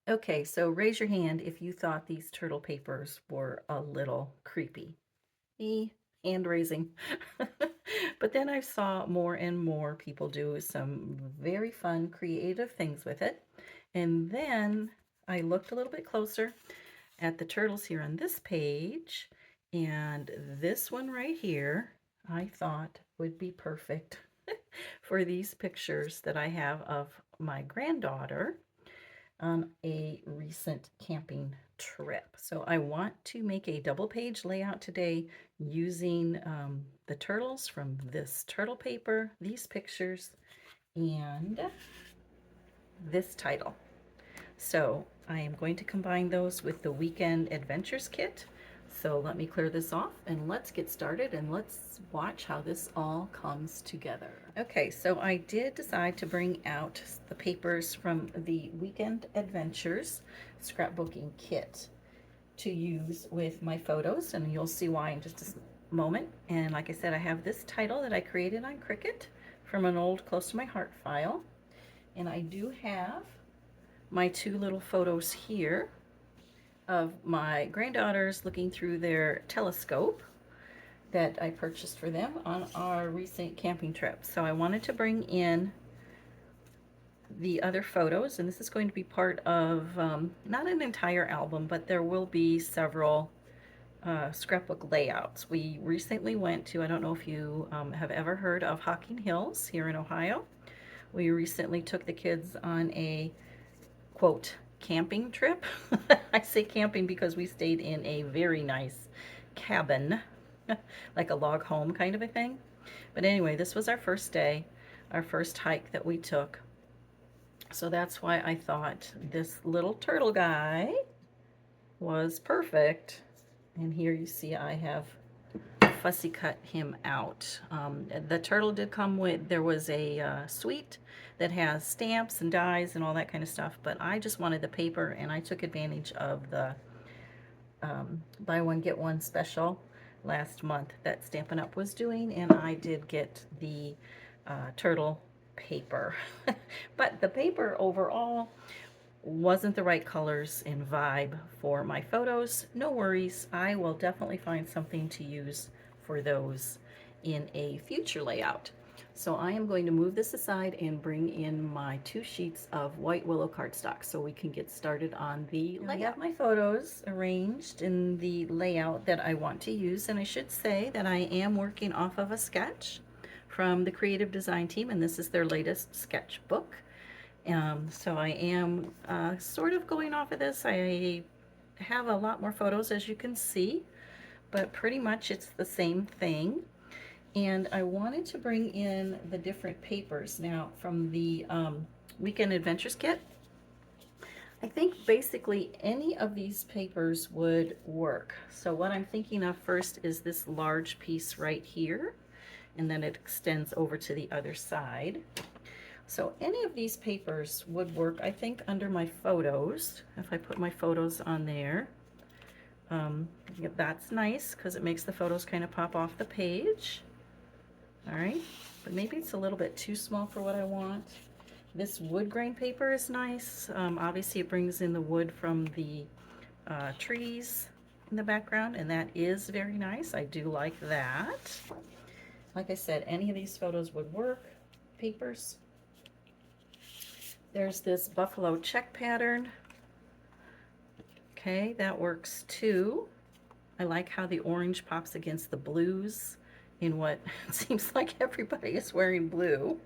Okay, so raise your hand if you thought these turtle papers were a little creepy. Me, hand raising. But then I saw more and more people do some very fun, creative things with it. And then I looked a little bit closer at the turtles here on this page, and this one right here, I thought would be perfect for these pictures that I have of my granddaughter on a recent camping trip. So I want to make a double page layout today using the turtles from this turtle paper, these pictures, and this title. So I am going to combine those with the Weekend Adventures kit. So let me clear this off and let's get started and let's watch how this all comes together. Okay, so I did decide to bring out the papers from the Weekend Adventures scrapbooking kit to use with my photos, and you'll see why in just a moment. And like I said, I have this title that I created on Cricut from an old Close to My Heart file. And I do have my two little photos here of my granddaughters looking through their telescope that I purchased for them on our recent camping trip. So I wanted to bring in the other photos, and this is going to be part of not an entire album, but there will be several scrapbook layouts. We recently went to, I don't know if you have ever heard of Hocking Hills here in Ohio. We recently took the kids on a quote camping trip. I say camping because we stayed in a very nice cabin, like a log home kind of a thing. But anyway, this was our first day, our first hike that we took. So that's why I thought this little turtle guy was perfect. And here you see I have fussy cut him out. The turtle did come with, there was a suite that has stamps and dies and all that kind of stuff, but I just wanted the paper, and I took advantage of the buy one get one special last month that Stampin' Up! Was doing, and I did get the turtle paper. But the paper overall wasn't the right colors and vibe for my photos. No worries, I will definitely find something to use for those in a future layout. So I am going to move this aside and bring in my 2 sheets of white willow cardstock so we can get started on the layout. I have my photos arranged in the layout that I want to use, and I should say that I am working off of a sketch from the creative design team, and this is their latest sketchbook. So I am sort of going off of this. I have a lot more photos, as you can see, but pretty much it's the same thing. And I wanted to bring in the different papers now from the Weekend Adventures kit. I think basically any of these papers would work. So what I'm thinking of first is this large piece right here, and then it extends over to the other side. So any of these papers would work, I think, under my photos. If I put my photos on there, that's nice because it makes the photos kind of pop off the page. All right, but maybe it's a little bit too small for what I want. This wood grain paper is nice. Obviously, it brings in the wood from the trees in the background, and that is very nice. I do like that. Like I said, any of these photos would work. Papers. There's this buffalo check pattern. Okay, that works too. I like how the orange pops against the blues in what seems like everybody is wearing blue.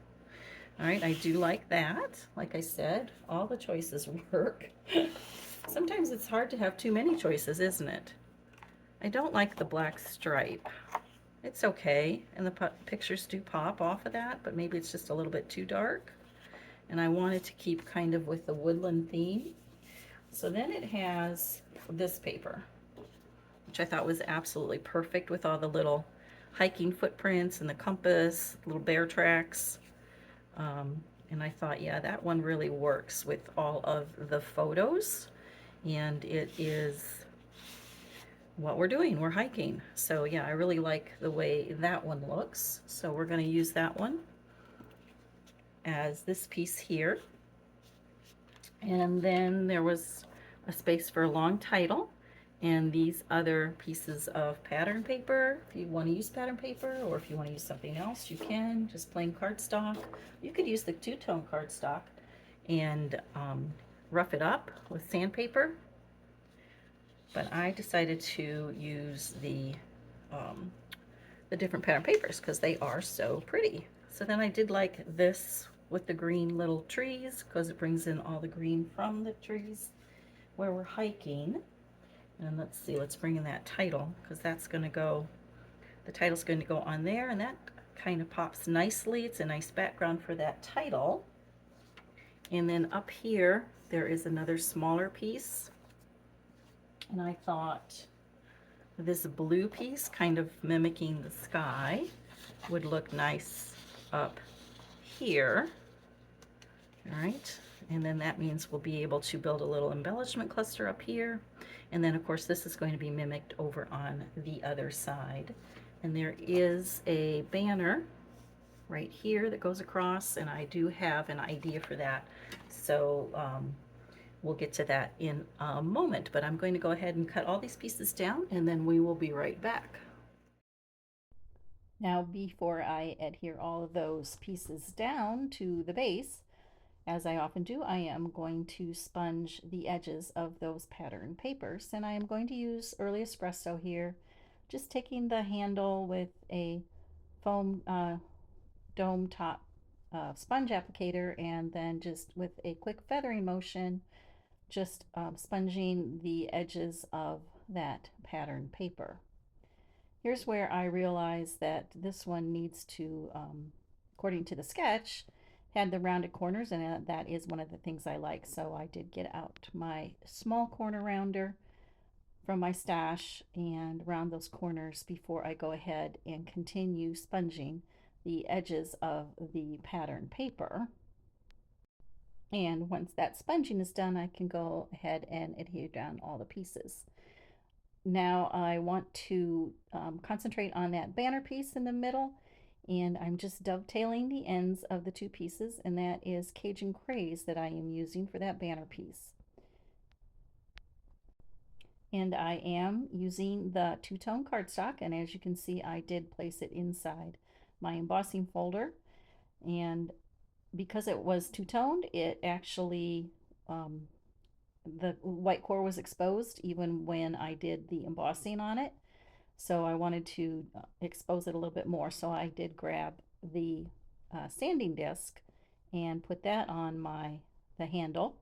All right, I do like that. Like I said, all the choices work. Sometimes it's hard to have too many choices, isn't it? I don't like the black stripe. It's okay, and the pictures do pop off of that, but maybe it's just a little bit too dark. And I wanted to keep kind of with the woodland theme. So then it has this paper, which I thought was absolutely perfect with all the little hiking footprints and the compass, little bear tracks. And I thought, yeah, that one really works with all of the photos. And it is what we're doing. We're hiking. So yeah, I really like the way that one looks. So we're going to use that one as this piece here. And then there was a space for a long title and these other pieces of pattern paper. If you want to use pattern paper or if you want to use something else, you can. Just plain cardstock. You could use the two-tone cardstock and rough it up with sandpaper. But I decided to use the different pattern papers because they are so pretty. So then I did like this with the green little trees because it brings in all the green from the trees where we're hiking. And let's see, let's bring in that title because that's going to go, the title's going to go on there, and that kind of pops nicely. It's a nice background for that title. And then up here there is another smaller piece, and I thought this blue piece, kind of mimicking the sky, would look nice up here. All right, and then that means we'll be able to build a little embellishment cluster up here. And then of course this is going to be mimicked over on the other side. And there is a banner right here that goes across, and I do have an idea for that. So we'll get to that in a moment, but I'm going to go ahead and cut all these pieces down and then we will be right back. Now, before I adhere all of those pieces down to the base, as I often do, I am going to sponge the edges of those pattern papers, and I am going to use Early Espresso here, just taking the handle with a foam dome top sponge applicator, and then just with a quick feathering motion, just sponging the edges of that pattern paper. Here's where I realized that this one needs to, according to the sketch, had the rounded corners, and that is one of the things I like. So I did get out my small corner rounder from my stash and round those corners before I go ahead and continue sponging the edges of the pattern paper. And once that sponging is done, I can go ahead and adhere down all the pieces. Now I want to concentrate on that banner piece in the middle, and I'm just dovetailing the ends of the two pieces, and that is Cajun Craze that I am using for that banner piece. And I am using the two-tone cardstock, and as you can see, I did place it inside my embossing folder, and because it was two-toned, it actually the white core was exposed even when I did the embossing on it. So I wanted to expose it a little bit more. So I did grab the sanding disc and put that on the handle,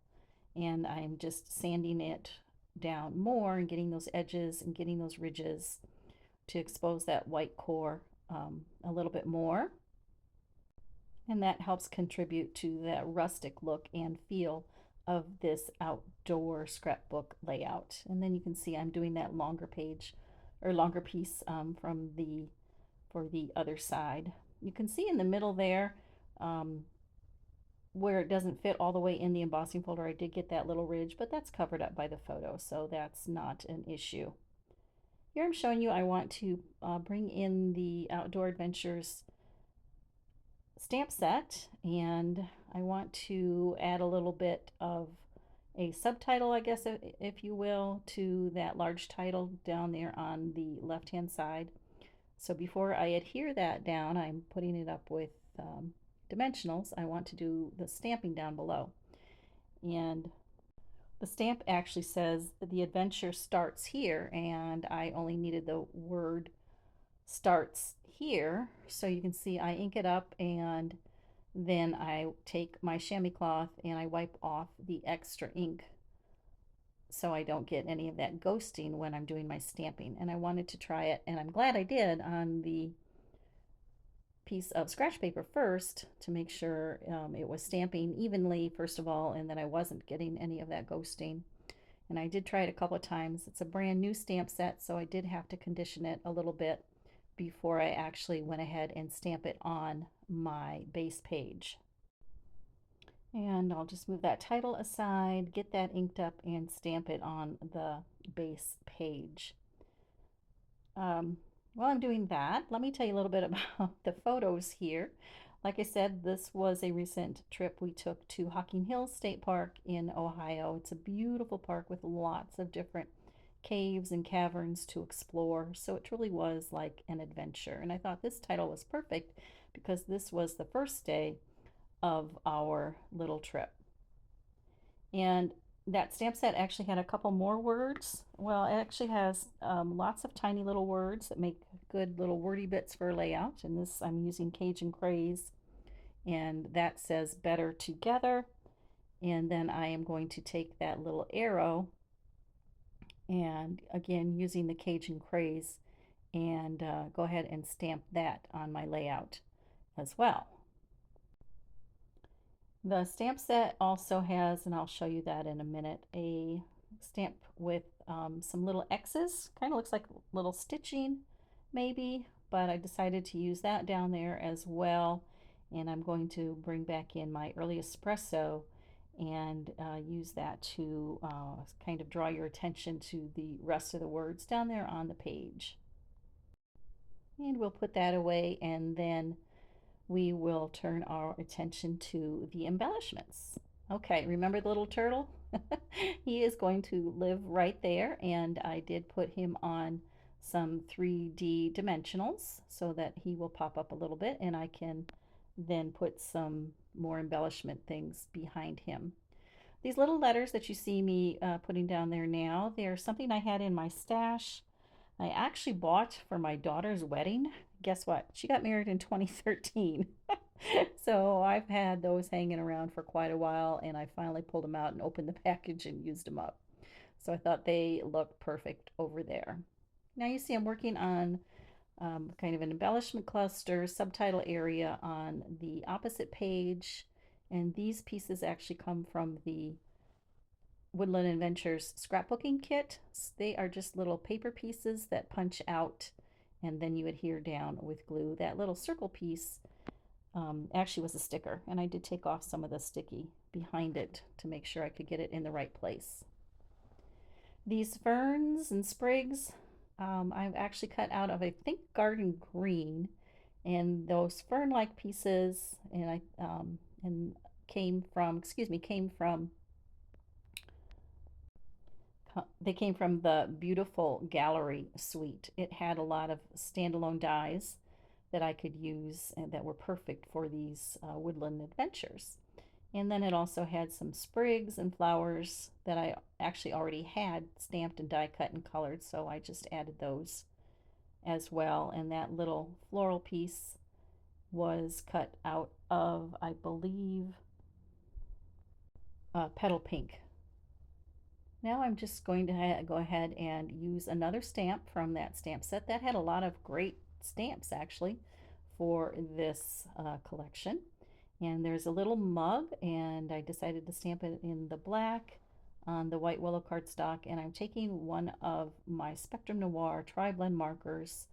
and I'm just sanding it down more and getting those edges and getting those ridges to expose that white core a little bit more. And that helps contribute to that rustic look and feel of this outdoor scrapbook layout. And then you can see I'm doing that longer page or longer piece for the other side. You can see in the middle there where it doesn't fit all the way in the embossing folder, I did get that little ridge, but that's covered up by the photo, so that's not an issue. Here I'm showing you I want to bring in the Outdoor Adventures stamp set, and I want to add a little bit of a subtitle, I guess, if you will, to that large title down there on the left hand side. So before I adhere that down, I'm putting it up with dimensionals. I want to do the stamping down below, and the stamp actually says the adventure starts here, and I only needed the word starts here. So you can see I ink it up, and then I take my chamois cloth and I wipe off the extra ink so I don't get any of that ghosting when I'm doing my stamping. And I wanted to try it, and I'm glad I did, on the piece of scratch paper first to make sure it was stamping evenly first of all, and that I wasn't getting any of that ghosting. And I did try it a couple of times. It's a brand new stamp set, so I did have to condition it a little bit before I actually went ahead and stamp it on my base page. And I'll just move that title aside, get that inked up, and stamp it on the base page. While I'm doing that, let me tell you a little bit about the photos here. Like I said, this was a recent trip we took to Hocking Hills State Park in Ohio. It's a beautiful park with lots of different caves and caverns to explore. So it truly was like an adventure. And I thought this title was perfect because this was the first day of our little trip. And that stamp set actually had a couple more words. Well, it actually has lots of tiny little words that make good little wordy bits for layout. And this I'm using Cajun Craze, and that says better together. And then I am going to take that little arrow and again using the Cajun Craze and go ahead and stamp that on my layout as well. The stamp set also has, and I'll show you that in a minute, a stamp with some little X's. Kind of looks like little stitching maybe, but I decided to use that down there as well. And I'm going to bring back in my early espresso and use that to kind of draw your attention to the rest of the words down there on the page. And we'll put that away, and then we will turn our attention to the embellishments. Okay, remember the little turtle? He is going to live right there, and I did put him on some 3D dimensionals so that he will pop up a little bit, and I can then put some more embellishment things behind him. These little letters that you see me putting down there now, they're something I had in my stash. I actually bought for my daughter's wedding. Guess what? She got married in 2013. So I've had those hanging around for quite a while, and I finally pulled them out and opened the package and used them up. So I thought they look perfect over there. Now you see I'm working on kind of an embellishment cluster subtitle area on the opposite page, and these pieces actually come from the Woodland Adventures scrapbooking kit. They are just little paper pieces that punch out and then you adhere down with glue. That little circle piece actually was a sticker, and I did take off some of the sticky behind it to make sure I could get it in the right place. These ferns and sprigs I've actually cut out of, I think, garden green, and those fern-like pieces and came from, excuse me, they came from the beautiful gallery suite. It had a lot of standalone dies that I could use and that were perfect for these woodland adventures. And then it also had some sprigs and flowers that I actually already had stamped and die cut and colored, so I just added those as well. And that little floral piece was cut out of, I believe, petal pink. Now I'm just going to go ahead and use another stamp from that stamp set. That had a lot of great stamps actually for this collection. And there's a little mug, and I decided to stamp it in the black on the white willow cardstock. And I'm taking one of my Spectrum Noir tri-blend markers.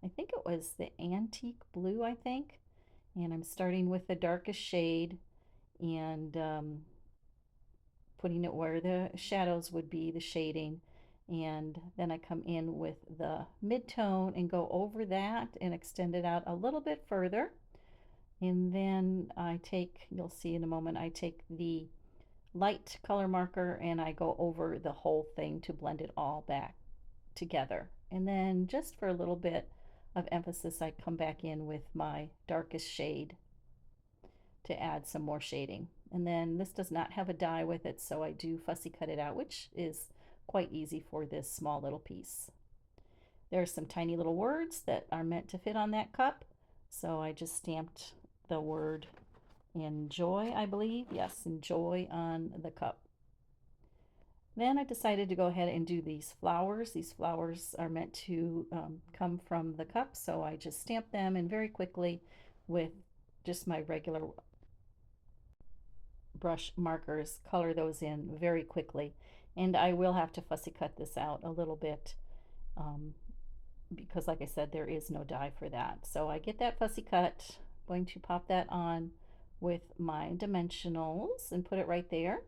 I think it was the antique blue, I think. And I'm starting with the darkest shade and putting it where the shadows would be, the shading. And then I come in with the mid-tone and go over that and extend it out a little bit further. And then I take, you'll see in a moment, I take the light color marker and I go over the whole thing to blend it all back together. And then just for a little bit of emphasis, I come back in with my darkest shade to add some more shading. And then this does not have a die with it, so I do fussy cut it out, which is quite easy for this small little piece. There are some tiny little words that are meant to fit on that cup, so I just stamped the word enjoy, I believe. Yes, enjoy on the cup. Then I decided to go ahead and do these flowers. These flowers are meant to come from the cup, so I just stamped them in very quickly with just my regular brush markers, color those in very quickly. And I will have to fussy cut this out a little bit because like I said, there is no die for that. So I get that fussy cut, going to pop that on with my dimensionals and put it right there,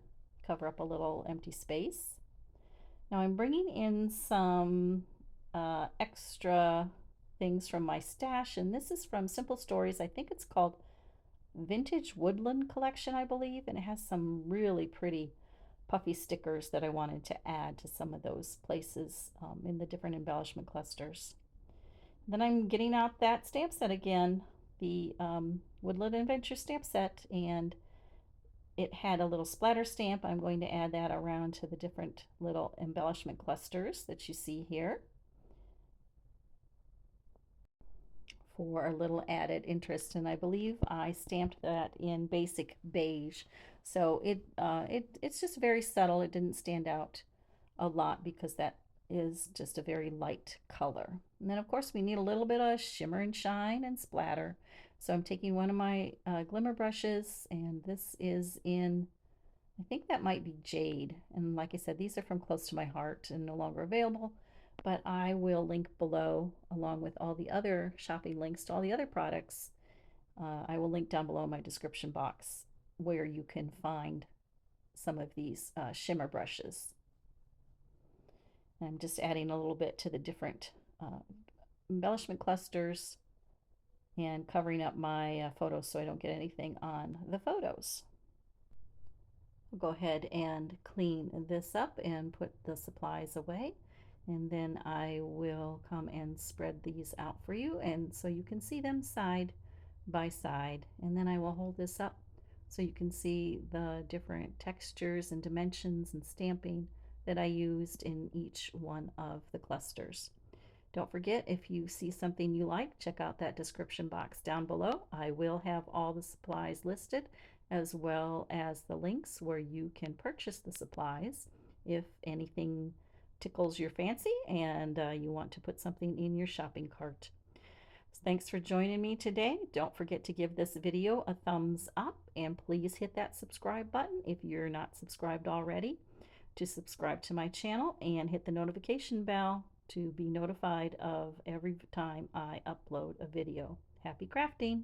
cover up a little empty space. Now I'm bringing in some extra things from my stash, and this is from Simple Stories. I think it's called vintage woodland collection, I believe, and it has some really pretty puffy stickers that I wanted to add to some of those places in the different embellishment clusters. Then I'm getting out that stamp set again, the Woodland Adventure stamp set, and it had a little splatter stamp. I'm going to add that around to the different little embellishment clusters that you see here for a little added interest. And I believe I stamped that in basic beige. So it's just very subtle. It didn't stand out a lot because that is just a very light color. And then of course we need a little bit of shimmer and shine and splatter. So I'm taking one of my glimmer brushes, and this is in, I think that might be Jade. And like I said, these are from Close to My Heart and no longer available, but I will link below along with all the other shopping links to all the other products. I will link down below in my description box where you can find some of these shimmer brushes. I'm just adding a little bit to the different embellishment clusters and covering up my photos so I don't get anything on the photos. I'll go ahead and clean this up and put the supplies away, and then I will come and spread these out for you, and so you can see them side by side. And then I will hold this up so you can see the different textures and dimensions and stamping that I used in each one of the clusters. Don't forget, if you see something you like, check out that description box down below. I will have all the supplies listed, as well as the links where you can purchase the supplies if anything tickles your fancy and you want to put something in your shopping cart. Thanks for joining me today. Don't forget to give this video a thumbs up, and please hit that subscribe button if you're not subscribed already to subscribe to my channel, and hit the notification bell to be notified of every time I upload a video. Happy crafting!